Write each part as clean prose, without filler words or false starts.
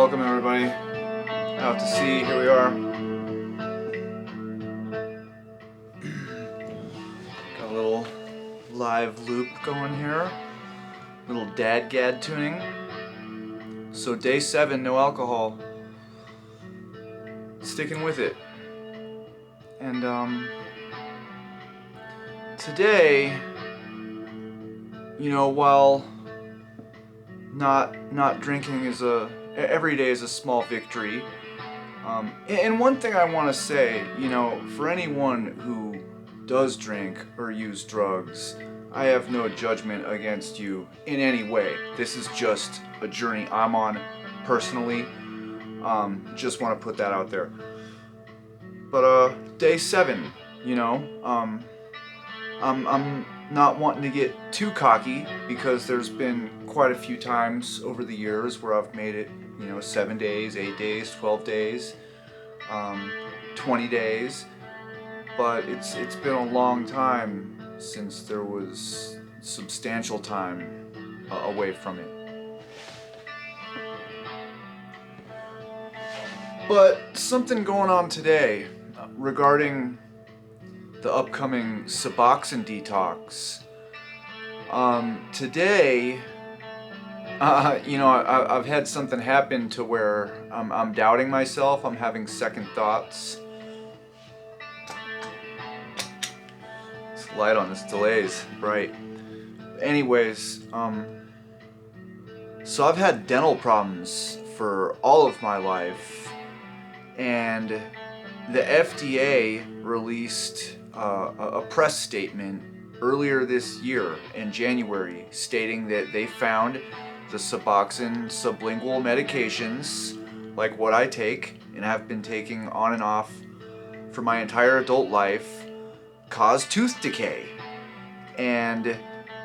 welcome everybody out to sea. Here we are. Got a little live loop going here. Little DADGAD tuning. So day 7, no alcohol. Sticking with it. And today, you know, while not drinking is every day is a small victory. And one thing I want to say, you know, for anyone who does drink or use drugs, I have no judgment against you in any way. This is just a journey I'm on personally. Just want to put that out there. But day 7, you know, I'm not wanting to get too cocky because there's been quite a few times over the years where I've made it, you know, 7 days, 8 days, 12 days, 20 days, but it's been a long time since there was substantial time away from it. But something going on today regarding the upcoming Suboxone detox. Today, you know, I've had something happen to where I'm doubting myself. I'm having second thoughts. This light on this delays bright. Anyways, so I've had dental problems for all of my life, and the FDA released a press statement earlier this year in January stating that they found the Suboxone sublingual medications, like what I take and have been taking on and off for my entire adult life, cause tooth decay. And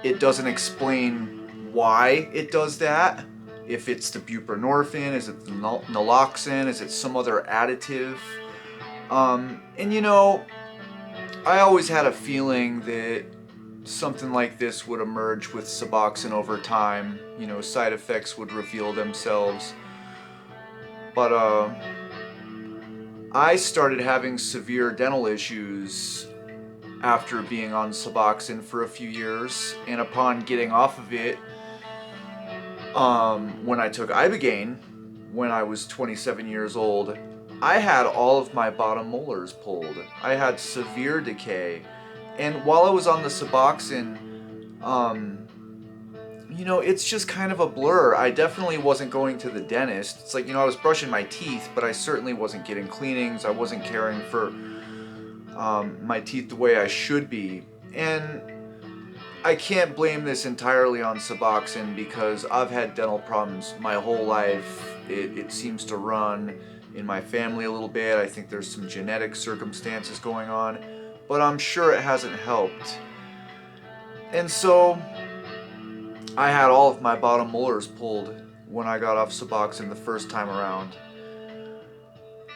it doesn't explain why it does that. If it's the buprenorphine, is it the naloxone, is it some other additive? And you know, I always had a feeling that something like this would emerge with Suboxone over time. You know, side effects would reveal themselves. But I started having severe dental issues after being on Suboxone for a few years, and upon getting off of it, when I took Ibogaine when I was 27 years old, I had all of my bottom molars pulled. I had severe decay. And while I was on the Suboxone, you know, it's just kind of a blur. I definitely wasn't going to the dentist. It's like, you know, I was brushing my teeth, but I certainly wasn't getting cleanings. I wasn't caring for my teeth the way I should be. And I can't blame this entirely on Suboxone because I've had dental problems my whole life. It seems to run in my family a little bit. I think there's some genetic circumstances going on, but I'm sure it hasn't helped. And so I had all of my bottom molars pulled when I got off Suboxone the first time around.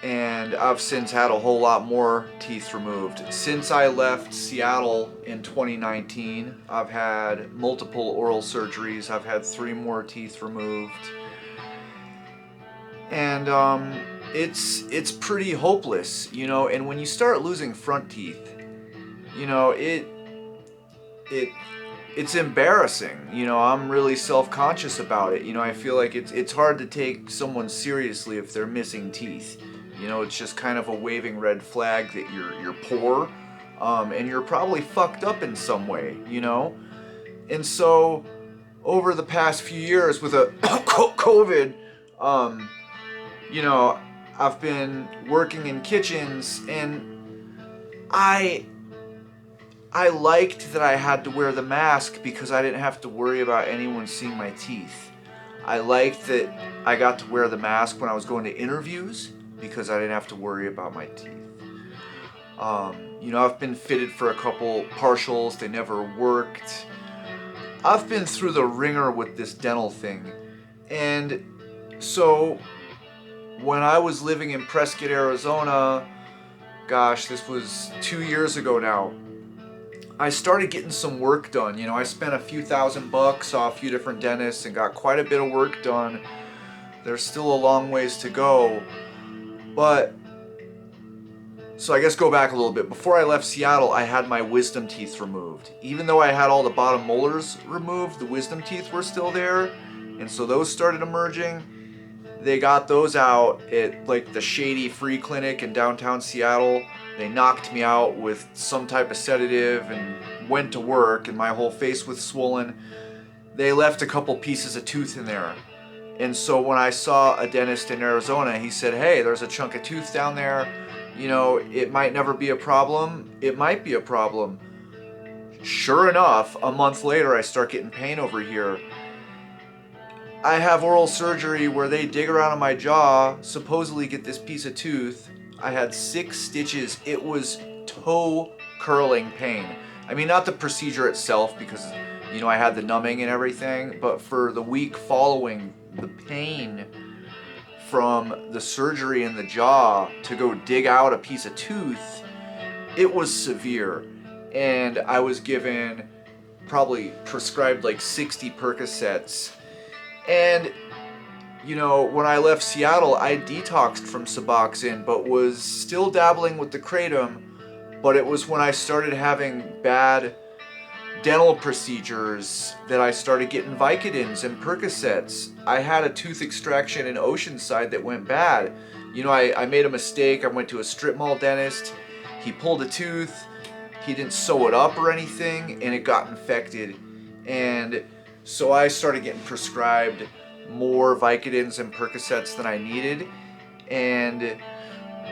And I've since had a whole lot more teeth removed. Since I left Seattle in 2019, I've had multiple oral surgeries. I've had 3 more teeth removed. And it's pretty hopeless, you know. And when you start losing front teeth, you know, it's embarrassing. You know, I'm really self-conscious about it. You know, I feel like it's hard to take someone seriously if they're missing teeth. You know, it's just kind of a waving red flag that you're poor, and you're probably fucked up in some way, you know. And so over the past few years with COVID, you know, I've been working in kitchens, and I liked that I had to wear the mask because I didn't have to worry about anyone seeing my teeth. I liked that I got to wear the mask when I was going to interviews because I didn't have to worry about my teeth. You know, I've been fitted for a couple partials, they never worked. I've been through the ringer with this dental thing. And so when I was living in Prescott, Arizona, gosh, this was 2 years ago now, I started getting some work done. You know, I spent a few $1,000, saw a few different dentists, and got quite a bit of work done There's still a long ways to go. But, so I guess go back a little bit. Before I left Seattle, I had my wisdom teeth removed. Even though I had all the bottom molars removed, the wisdom teeth were still there. And so those started emerging. They got those out at like the Shady Free Clinic in downtown Seattle. They knocked me out with some type of sedative and went to work, and my whole face was swollen. They left a couple pieces of tooth in there. And so when I saw a dentist in Arizona, he said, hey, there's a chunk of tooth down there. You know, it might never be a problem. It might be a problem. Sure enough, a month later, I start getting pain over here. I have oral surgery where they dig around in my jaw, supposedly get this piece of tooth. I had 6 stitches. It was toe curling pain. I mean, not the procedure itself because, you know, I had the numbing and everything, but for the week following, the pain from the surgery in the jaw to go dig out a piece of tooth, it was severe. And I was given, probably prescribed like 60 Percocets. And, you know, when I left Seattle, I detoxed from Suboxone, but was still dabbling with the kratom. But it was when I started having bad dental procedures that I started getting Vicodins and Percocets. I had a tooth extraction in Oceanside that went bad. You know, I made a mistake. I went to a strip mall dentist. He pulled a tooth. He didn't sew it up or anything, and it got infected. And so I started getting prescribed more Vicodins and Percocets than I needed, and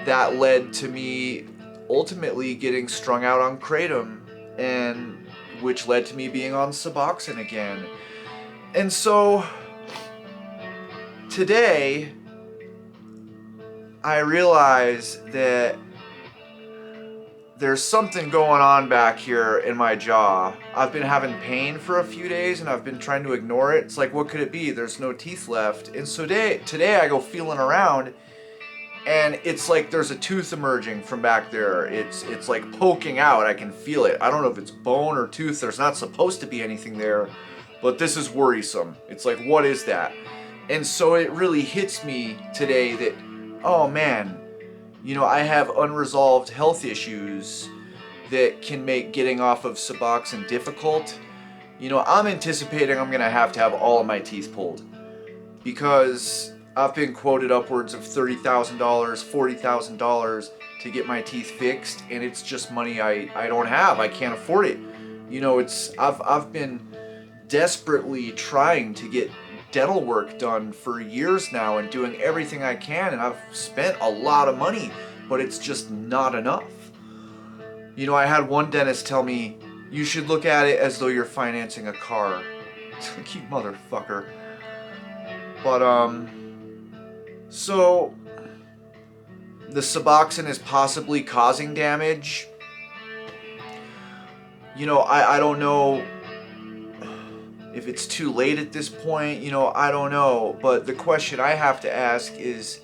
that led to me ultimately getting strung out on kratom, and which led to me being on Suboxone again. And so today I realize that there's something going on back here in my jaw. I've been having pain for a few days and I've been trying to ignore it. It's like, what could it be? There's no teeth left. And so today I go feeling around and it's like there's a tooth emerging from back there. It's like poking out. I can feel it. I don't know if it's bone or tooth. There's not supposed to be anything there, but this is worrisome. It's like, what is that? And so it really hits me today that, oh man, you know, I have unresolved health issues that can make getting off of Suboxone difficult. You know, I'm anticipating I'm going to have all of my teeth pulled because I've been quoted upwards of $30,000, $40,000 to get my teeth fixed, and it's just money I don't have. I can't afford it. You know, I've been desperately trying to get dental work done for years now and doing everything I can, and I've spent a lot of money, but it's just not enough. You know, I had one dentist tell me, you should look at it as though you're financing a car. It's like, you motherfucker. But so the Suboxone is possibly causing damage. You know, I don't know if it's too late at this point, you know, I don't know. But the question I have to ask is,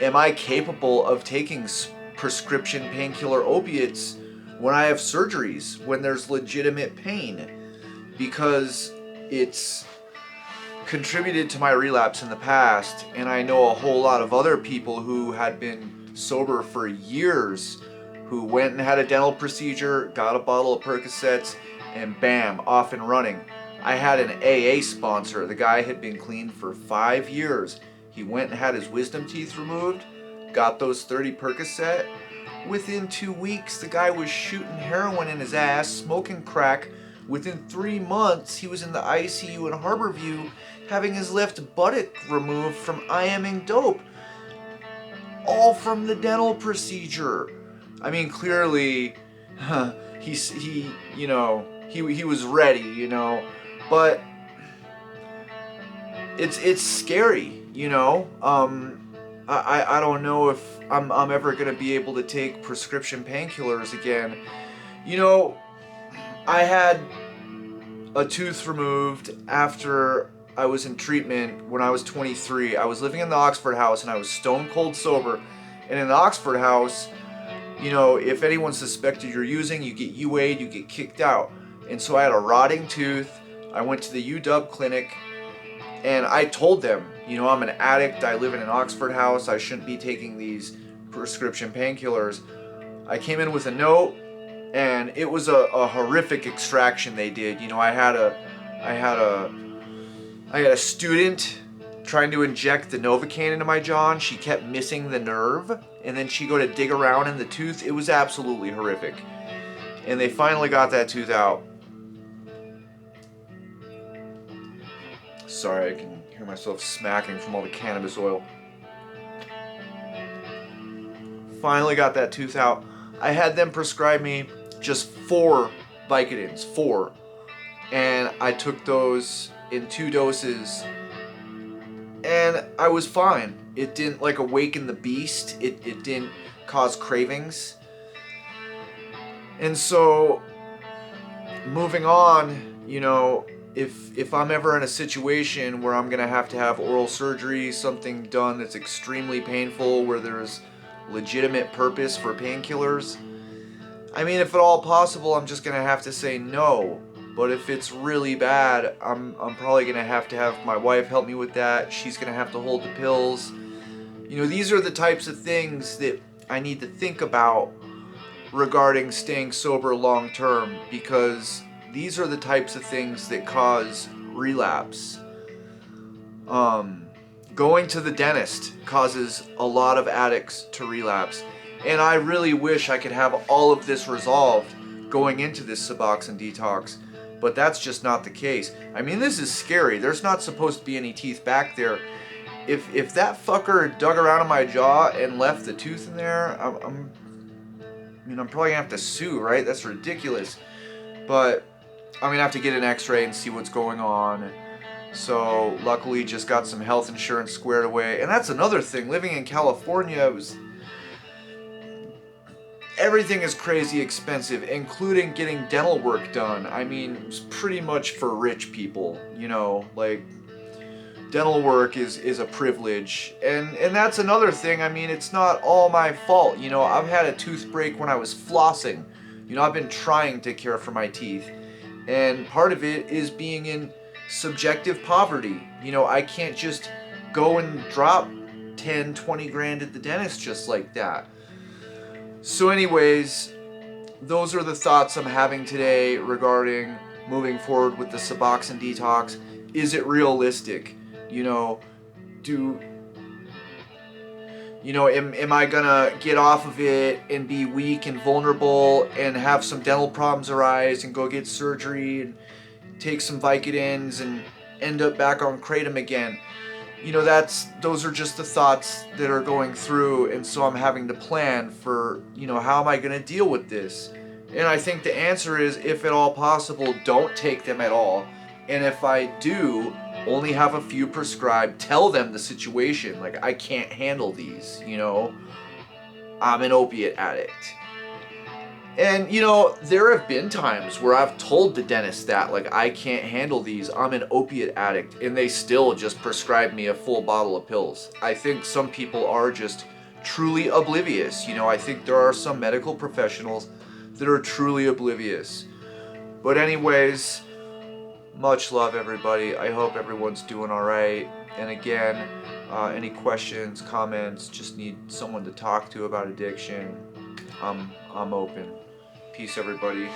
am I capable of taking prescription painkiller opiates when I have surgeries, when there's legitimate pain? Because it's contributed to my relapse in the past, and I know a whole lot of other people who had been sober for years who went and had a dental procedure, got a bottle of Percocets, and bam, off and running. I had an AA sponsor. The guy had been clean for 5 years. He went and had his wisdom teeth removed, got those 30 Percocet. Within 2 weeks, the guy was shooting heroin in his ass, smoking crack. Within 3 months, he was in the ICU in Harborview, having his left buttock removed from IMing dope. All from the dental procedure. I mean, clearly, he was ready, you know. But it's scary, you know. I don't know if I'm ever gonna be able to take prescription painkillers again. You know, I had a tooth removed after I was in treatment when I was 23. I was living in the Oxford House and I was stone cold sober. And in the Oxford House, you know, if anyone suspected you're using, you get UA'd, you get kicked out. And so I had a rotting tooth. I went to the UW clinic and I told them, You know, I'm an addict. I live in an Oxford house. I shouldn't be taking these prescription painkillers. I came in with a note, and it was a horrific extraction they did. You know, I had a student trying to inject the Novocaine into my jaw, and she kept missing the nerve, and then she'd go to dig around in the tooth. It was absolutely horrific. And they finally got that tooth out. Sorry, I can hear myself smacking from all the cannabis oil. Finally got that tooth out. I had them prescribe me just 4 Vicodins, 4. And I took those in 2 doses, and I was fine. It didn't like awaken the beast. It didn't cause cravings. And so, moving on, you know, if I'm ever in a situation where I'm gonna have to have oral surgery, something done that's extremely painful, where there's legitimate purpose for painkillers, I mean, if at all possible, I'm just gonna have to say no. But if it's really bad, I'm probably gonna have to have my wife help me with that. She's gonna have to hold the pills. You know, these are the types of things that I need to think about regarding staying sober long term, because these are the types of things that cause relapse. Going to the dentist causes a lot of addicts to relapse. And I really wish I could have all of this resolved going into this Suboxone detox, but that's just not the case. I mean, this is scary. There's not supposed to be any teeth back there. If that fucker dug around in my jaw and left the tooth in there, I'm probably gonna have to sue, right? That's ridiculous. But I'm gonna have to get an x-ray and see what's going on. So luckily just got some health insurance squared away. And that's another thing, living in California, everything is crazy expensive, including getting dental work done. I mean, it's pretty much for rich people, you know, like dental work is a privilege. And that's another thing. I mean, it's not all my fault. You know, I've had a tooth break when I was flossing. You know, I've been trying to care for my teeth. And part of it is being in subjective poverty. You know, I can't just go and drop 10, 20 grand at the dentist just like that. So anyways, those are the thoughts I'm having today regarding moving forward with the Suboxone detox. Is it realistic? You know, am I gonna get off of it and be weak and vulnerable and have some dental problems arise and go get surgery and take some Vicodins and end up back on kratom again? You know, those are just the thoughts that are going through, and so I'm having to plan for, you know, how am I gonna deal with this? And I think the answer is, if at all possible, don't take them at all. And if I do only have a few prescribed, tell them the situation. Like, I can't handle these, you know. I'm an opiate addict. And, you know, there have been times where I've told the dentist that, like, I can't handle these, I'm an opiate addict, and they still just prescribe me a full bottle of pills. I think some people are just truly oblivious. You know, I think there are some medical professionals that are truly oblivious. But anyways, much love, everybody. I hope everyone's doing all right. And again, any questions, comments, just need someone to talk to about addiction, I'm open. Peace, everybody.